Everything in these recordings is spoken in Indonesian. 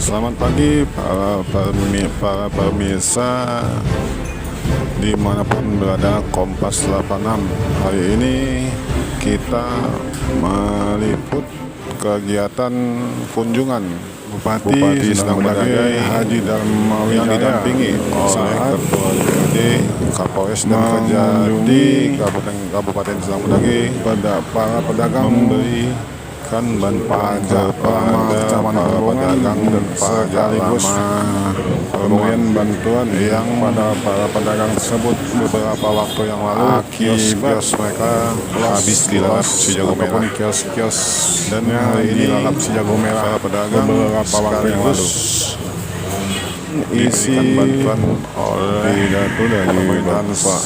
Selamat pagi para pemirsa dimanapun berada. Kompas 86 hari ini kita meliput kegiatan kunjungan Bupati Sendang Bedagai Haji Darmawi yang didampingi oleh Ketua DPRD, Kapolres dan Kejati Kabupaten Sendang Bedagai pada para pedagang memberikan bantuan pada para pedagang dan sekaligus pemberian bantuan yang pada para pedagang tersebut beberapa waktu yang lalu kios mereka habis dilalap si jago merah, kios dan hari ini dilalap si jago merah pedagang beberapa waktu yang lalu. Isi bantuan oleh pidato dari pemerintahan Pak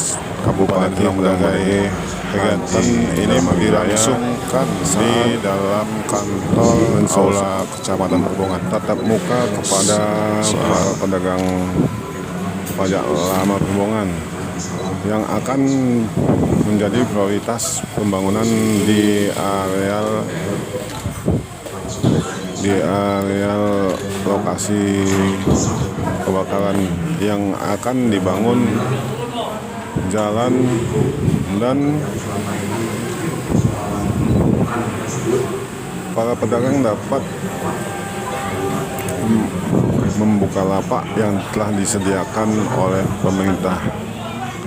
Kabupaten Sendang Bedagai. Kegiatan ini dilangsungkan di dalam kantor Aula Kecamatan Hubungan tatap muka kepada para pedagang pajak lama Hubungan yang akan menjadi prioritas pembangunan di areal lokasi kebakaran yang akan dibangun jalan dan para pedagang dapat membuka lapak yang telah disediakan oleh pemerintah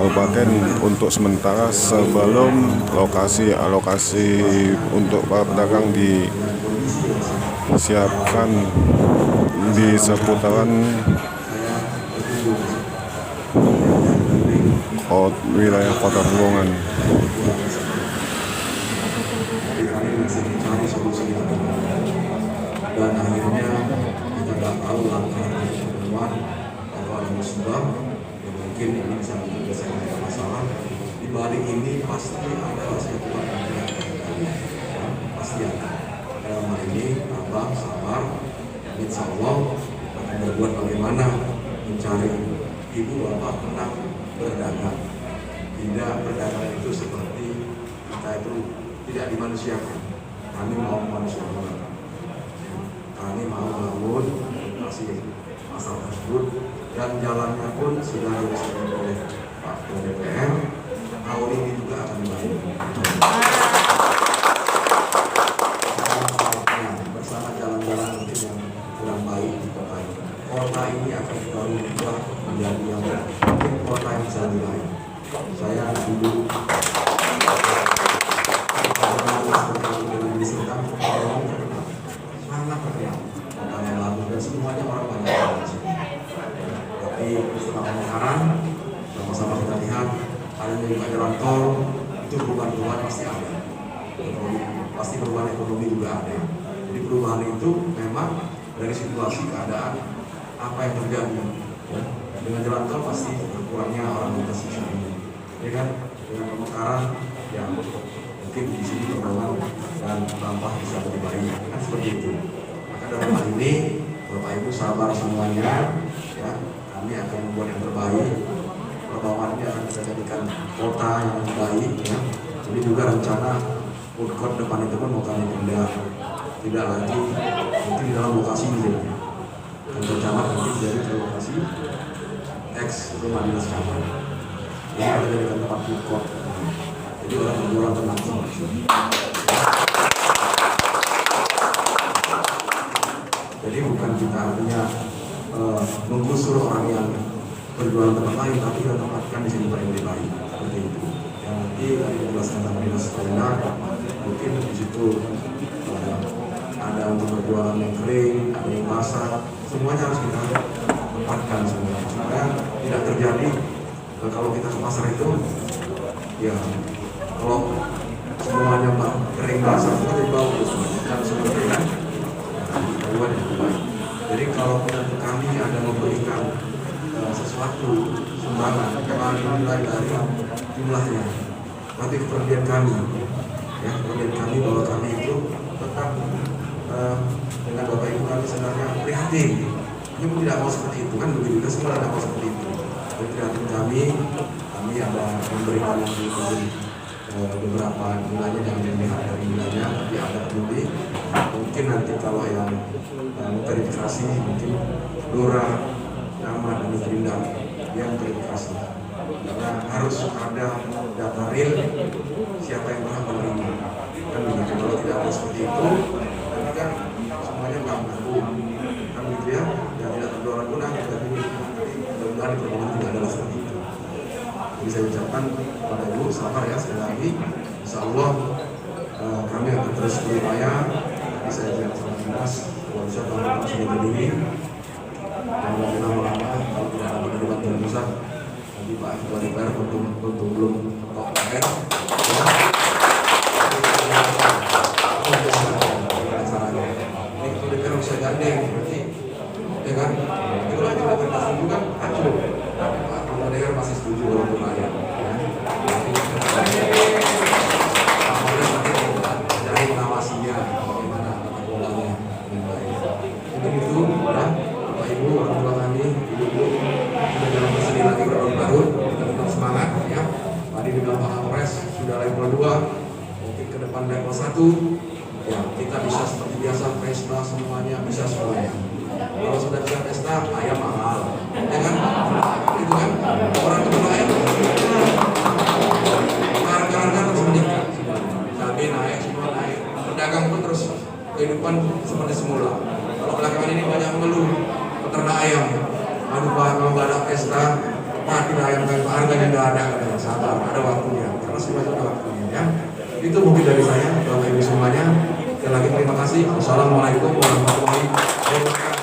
kabupaten untuk sementara sebelum alokasi untuk para pedagang disiapkan di seputaran wilayah Kota Hubungan. Dan akhirnya kita nggak tahu langkah teman atau ada musibah yang mungkin ini bisa menyelesaikan masalah. Di balik ini pasti ada rasa keluarga, pasti ada. Dalam hal ini abang sabar, insya Allah akan berbuat bagaimana mencari ibu bapak tenang berdagang. Tidak berdagang itu seperti kita itu tidak dimanusiakan. Kami mau manusiakan. Kami mau membangun masih masalah tersebut dan jalannya pun sudah diresmikan oleh Pak Ketua DPR. Tahun ini juga akan dibangun. Bersama jalan-jalan mungkin yang kurang baik di kota ini. Kota ini akan kita ubah menjadi yang mungkin kota yang bisa lebih baik. Saya dulu sangat terkenal kota yang lalu dan semuanya orang banyak di sini. Tapi setelah pemekaran sama-sama kita lihat adanya juga jalan tol, itu perubahan pasti ada. Pasti perubahan ekonomi juga ada. Jadi perubahan itu memang dari situasi keadaan apa yang terjadi. Dengan jalan tol pasti berkurangnya orang lintas di sini. Ya kan, dengan pemekaran ya mungkin di sini perkembangan dan tampak bisa lebih baik, kan seperti itu. Maka dalam hal ini Bapak Ibu sabar semuanya, ya kami akan membuat yang terbaik. Perkembangan ini akan kita jadikan kota yang baik, ya. Jadi juga rencana food court depan itu pun mau kami pindah, tidak lagi mungkin di dalam lokasi ini. Dan rencana mungkin dari lokasi ex rumah dinas camat. Ini kita jadikan tempat food court. Jadi orang berjualan tenang semua. Jadi bukan kita artinya menggusur orang yang berjualan tempat lain, tapi kita tempatkan di sini paling lebih baik seperti itu. Yang nanti tadi dijelaskan sama dinas kuliner, mungkin di situ ada untuk berjualan yang kering, ada yang basah, semuanya harus kita tempatkan semua supaya tidak terjadi kalau kita ke pasar itu ya. Kalau semuanya kering basah itu jadi bau dan seperti kan. Jadi kalau kami ada memberikan sesuatu sumbangan, kami nilai dari jumlahnya. Nanti kepercayaan kami, ya kepercayaan kami bahwa kami itu tetap dengan Bapak Ibu kami sebenarnya prihatin. Kami tidak mau seperti itu kan, begitu kita semua tidak mau seperti itu. Jadi prihatin kami ada memberikan beberapa nilainya, jangan dilihat dari nilainya, tapi ada peduli. mungkin nanti kalau yang verifikasi mungkin Lurah, Camat, dan Pindang yang verifikasi, karena harus ada data real siapa yang berhak menerima. Kan begitu, kalau tidak ada seperti itu nanti kan semuanya nggak ngaku kan gitu ya, yang tidak terdorong guna kita ini mudah-mudahan di permohonan tidak adalah seperti itu. Jadi saya ucapkan kepada Ibu sabar ya, sekali lagi insya Allah kami akan terus berupaya. Tadi saya bilang sama Dinas kalau bisa tahun sudah berdiri dan lagi lama-lama kalau tidak ada dari bantuan pusat nanti Pak Ketua DPR untuk belum kok ya. Ini kalau DPR bisa gandeng berarti ya kan, itu lagi kita setuju kan acuh, tapi Pak Ketua DPR masih setuju walaupun rakyat ya. Dari pengawasinya bagaimana tata kelolanya dengan baik. Untuk itu ya Bapak Ibu orang tua kami, ibu-ibu sudah dalam bersedih lagi bertahun baru, kita tetap semangat ya. Tadi di Pak Kapolres sudah level 2, mungkin ke depan level 1 ya, kita bisa seperti biasa pesta semuanya, bisa semuanya. Kalau sudah bisa pesta, ayam mahal ya kan, itu kan orang kebun ayam harga-harga terus meningkat, cabai naik, semua naik, pedagang pun terus kehidupan seperti semula. Kalau belakangan ini banyak mengeluh peternak ayam, aduh Pak kalau nggak ada pesta mati ayam kan, harganya nggak ada, katanya sabar, ada waktunya, karena semuanya ada waktunya ya. Itu mungkin dari saya, Bapak Ibu semuanya. Sekali lagi terima kasih. Wassalamualaikum warahmatullahi wabarakatuh.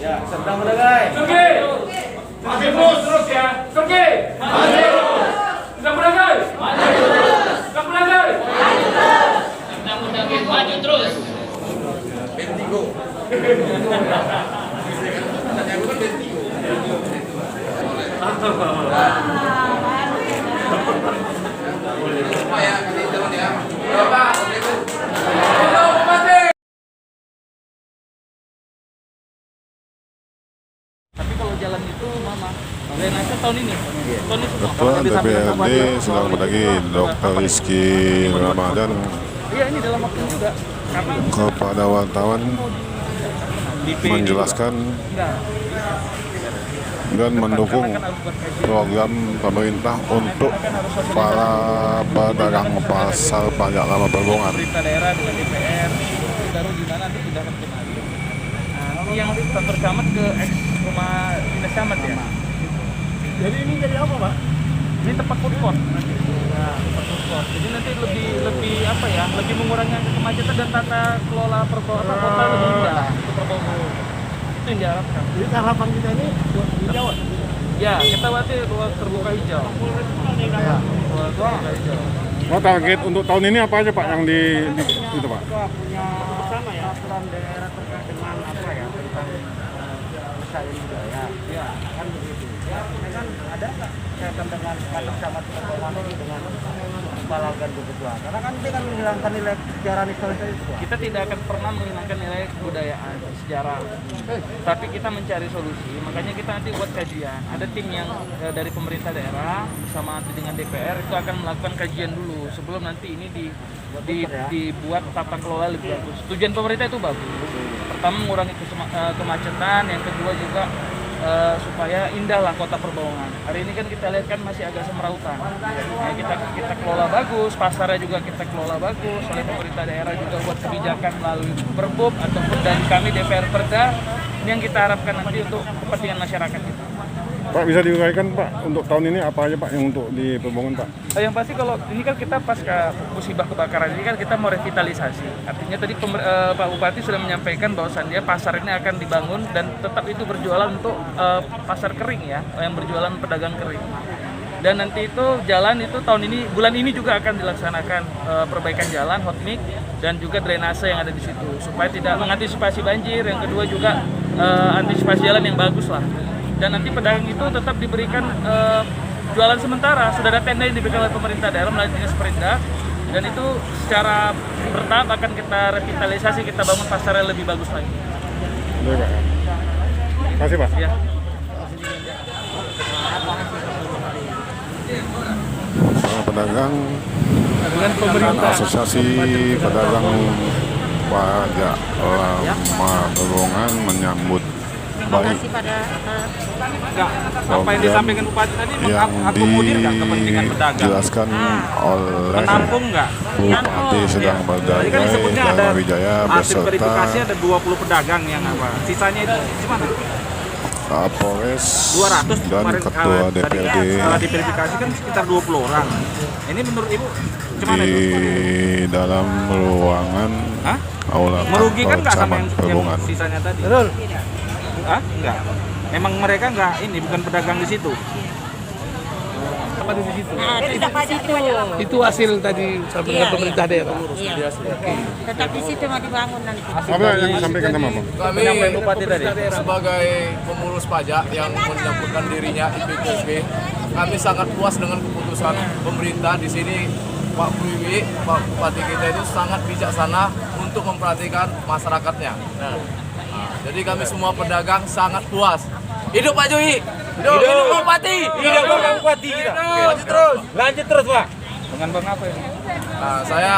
Ya, sedang berdagai. Pergi. Masih terus ya. Pergi. Masih terus. Sedang berdagai. Maju terus. Sedang berdagai. Maju terus. Sedang berdagai. Maju terus. Bentigo. Ya, kasih jalan ya. Bapak. Tapi kalau jalan itu mama, drainase tahun ini. Tahun ini semua. Ketua DPRD sedang berdagi Dr. Rizky Ramadan Iya, ini dalam waktu juga. Karena kepada wartawan menjelaskan dan mendukung program pemerintah untuk para pedagang pasar pajak lama Berbongan. pemerintah daerah dengan DPR baru di mana nanti pindahkan kemari. Nah, yang nanti kantor camat ke ex rumah dinas camat ya. Jadi ini jadi apa, Pak? Ini tempat food court nanti. Nah, tempat food court. Jadi nanti lebih apa ya? Lebih mengurangi kemacetan dan tata kelola kota lebih mudah untuk Probolinggo. Itu yang diharapkan. Jadi harapan kita ini hijau. Ya, kita berarti ruang terbuka hijau. Ya, ruang terbuka hijau. Oh, target untuk tahun ini apa aja Pak yang di itu Pak? Kita punya sama ya aturan daerah terkait dengan apa ya tentang usaha ini juga ya. Ya, kan begitu. Ya, ini kan ada nggak kaitan dengan kantor camat Pekalongan ini dengan Palagan kebutuhan? Karena kan ini kan menghilangkan nilai sejarah historis itu. Kita tidak akan pernah menghilangkan nilai kebudayaan sejarah. Tapi kita mencari solusi. Makanya kita nanti buat kajian. Ada tim yang dari pemerintah daerah bersama nanti dengan DPR itu akan melakukan kajian dulu sebelum nanti ini dibuat tata kelola lebih bagus. Tujuan pemerintah itu bagus. Pertama mengurangi kemacetan, yang kedua juga supaya indahlah kota Perbawongan. Hari ini kan kita lihat kan masih agak semrautan. Ya, kita kelola bagus, pasarnya juga kita kelola bagus. Oleh pemerintah daerah juga buat kebijakan melalui Perbup ataupun dari kami DPR Perda. Ini yang kita harapkan nanti untuk kepentingan masyarakat kita. Pak, bisa diuraikan Pak untuk tahun ini apa aja Pak yang untuk di Perbongan Pak? Yang pasti kalau ini kan kita pasca musibah kebakaran ini kan kita mau revitalisasi. Artinya tadi Pak Bupati sudah menyampaikan bahwasannya pasar ini akan dibangun dan tetap itu berjualan untuk pasar kering ya, yang berjualan pedagang kering. Dan nanti itu jalan itu tahun ini, bulan ini juga akan dilaksanakan perbaikan jalan, hot mix, dan juga drainase yang ada di situ. Supaya tidak mengantisipasi banjir, yang kedua juga antisipasi jalan yang bagus lah. Dan nanti pedagang itu tetap diberikan jualan sementara. Sudah ada tenda yang diberikan oleh pemerintah daerah melalui dinas perindah. Dan itu secara bertahap akan kita revitalisasi, kita bangun pasar yang lebih bagus lagi. Baik Pak. Terima kasih Pak. Ya. Para pedagang Dengan dan pemerintah. Asosiasi Pedagang Pajak Lama Perbongan menyambut baik Enggak, apa yang disampaikan Bupati tadi yang mengakomodir nggak kepentingan pedagang? dijelaskan oleh Menampung nggak? Bupati Sedang Tadi kan Berdagai disebutnya ada Dharma Wijaya hasil verifikasi beserta ada 20 pedagang yang apa? Sisanya itu gimana? Kapolres 200 dan kemarin, Ketua tadi DPRD setelah diverifikasi kan sekitar 20 orang. Ini menurut Ibu gimana di itu? dalam ruangan Hah? aula Merugikan kantor nggak sama Camat yang Perbongan. sisanya tadi? Betul. Hah? Enggak. Memang mereka enggak ini bukan pedagang di situ. Apa di situ? Tetap di situ. Itu hasil tadi Iya, pemerintah daerah. Iya. Tetap di situ mau dibangun nanti. Apa yang disampaikan sama Pak? Kami Penyampaian Bupati tadi. sebagai pengurus pajak yang menyebutkan dirinya IPPB, kami sangat puas dengan keputusan pemerintah di sini. Pak Wiwi, Pak Bupati kita itu sangat bijaksana untuk memperhatikan masyarakatnya. Nah, jadi kami semua pedagang sangat puas. Hidup Pak Jokowi, hidup Pak Bupati, hidup Pak Bupati kita. Lanjut terus Pak. Dengan Bang apa ini? Nah, saya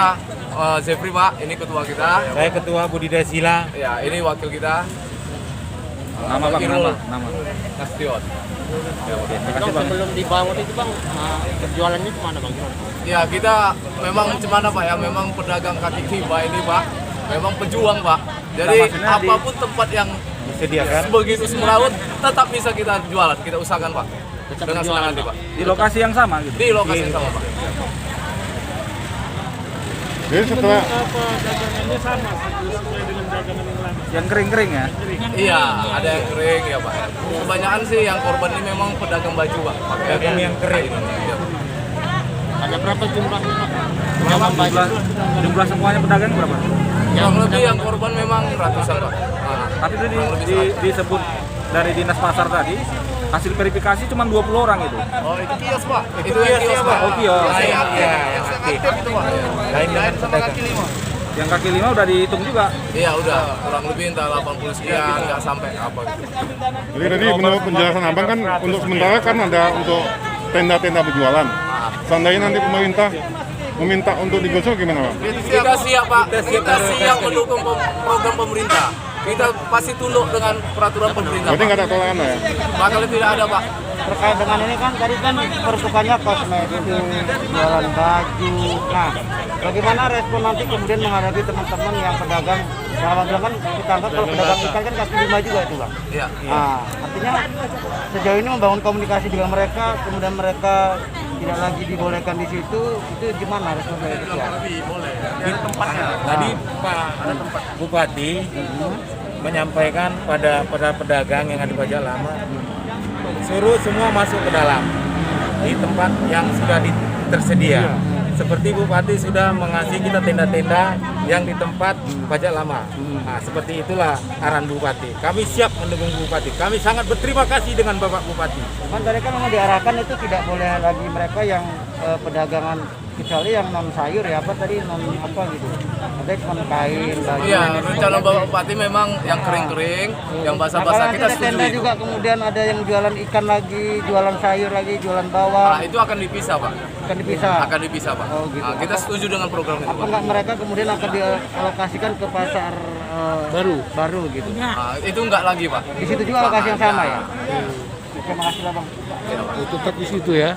Zefri Pak, ini ketua kita. Saya ketua budidaya sila. Ya, ini wakil kita. Nama Bang, Irul nama. Nasution. Sebelum dibangun itu Bang, berjualannya kemana Bang? Ya kita memang gimana Pak ya, memang pedagang kaki lima ini Pak, memang pejuang Pak. Jadi maksudnya apapun tempat yang Disediakan. begitu semeraut tetap bisa kita jualan, kita usahakan Pak. Dengan senang hati Pak. Di lokasi yang sama gitu. Di lokasi yang sama Pak. Jadi setelah Yang kering-kering ya. Iya, ada yang kering ya Pak. Kebanyakan sih yang korban ini memang pedagang baju Pak. Pedagang yang kering. Iya. Ada berapa jumlahnya Pak? Jumlah semuanya pedagang berapa? Yang lebih yang korban memang ratusan Pak. Nah, Tapi itu disebut dari dinas pasar tadi hasil verifikasi cuma 20 orang itu. oh itu kios Pak. Itu yang kios Pak. Oh, kios. Iya, yang aktif itu Pak. Lain dengan pedagang. Yang kaki lima udah dihitung juga. Iya udah, kurang lebih entah 80 sekian, nggak sampai apa gitu. Jadi tadi menurut penjelasan Abang kan untuk sementara kan ada untuk tenda-tenda berjualan. Seandainya nanti pemerintah meminta untuk digusur gimana Pak? Kita siap Pak, kita siap mendukung program pemerintah. Kita pasti tunduk dengan peraturan pemerintah Berarti Pak. nggak ada tolak ya? Bakal tidak ada Pak. Terkait dengan ini kan tadi kan pertukannya kosmetik, jualan baju. Nah, bagaimana respon nanti kemudian menghadapi teman-teman yang pedagang? Nah, kan kita anggap kalau pedagang ikan kan kaki lima juga itu Bang. Iya. Nah, artinya sejauh ini membangun komunikasi dengan mereka, kemudian mereka tidak lagi dibolehkan di situ, itu gimana respon dari itu? Di tempatnya. Tadi Pak Bupati menyampaikan pada pedagang yang ada di Pajak Lama, suruh semua masuk ke dalam di tempat yang sudah tersedia. Seperti Bupati sudah mengasih kita tenda-tenda yang di tempat Pajak Lama. Nah, seperti itulah arahan Bupati. Kami siap mendukung Bupati. Kami sangat berterima kasih dengan Bapak Bupati. Cuman tadi kan memang diarahkan itu tidak boleh lagi mereka yang pedagangan, kecuali yang non sayur ya, apa tadi non apa gitu. Ada cuma kain, baju. Iya, rencana Bapak Bupati memang yang kering-kering, yang Nah, basah-basah kalau kita ada tenda setuju itu. juga kemudian ada yang jualan ikan lagi, jualan sayur lagi, jualan bawang, Nah, itu akan dipisah Pak. akan dipisah. Akan dipisah Pak. Oh, gitu. Nah, kita setuju dengan program itu Apa Pak. enggak mereka kemudian akan dialokasikan ke pasar baru gitu. Nah, itu enggak lagi Pak. Di situ juga lokasi yang sama ya. Terima kasih lah Bang. Tetap di situ ya.